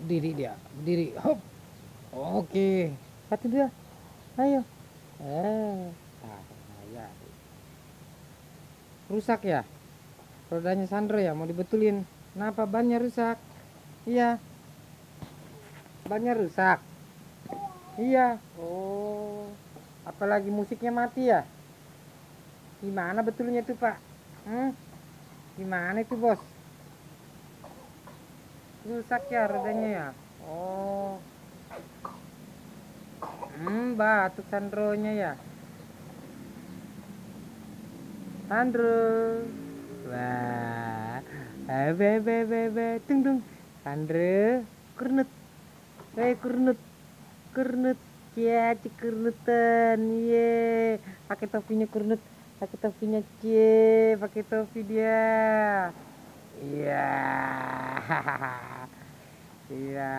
berdiri dia, berdiri. Hop. Oke, satu dia. Ayo. Tak, ya. Rusak ya? Rodanya Sandro ya, mau dibetulin. Kenapa bannya rusak? Iya, bannya rusak. Iya. Oh, apalagi musiknya mati ya? Gimana betulnya tuh Pak? Hmm? Gimana itu bos? Rusak ya rodanya ya? Oh, batuk Sandronya ya? Sandro. Wah, tung tung. Sandro, kurnut. Kurnut, kurnut. Ya, kurnutan. Ye, pakai topinya kurnut. Pakai topinya cie, pakai topi dia. Iya. Iya.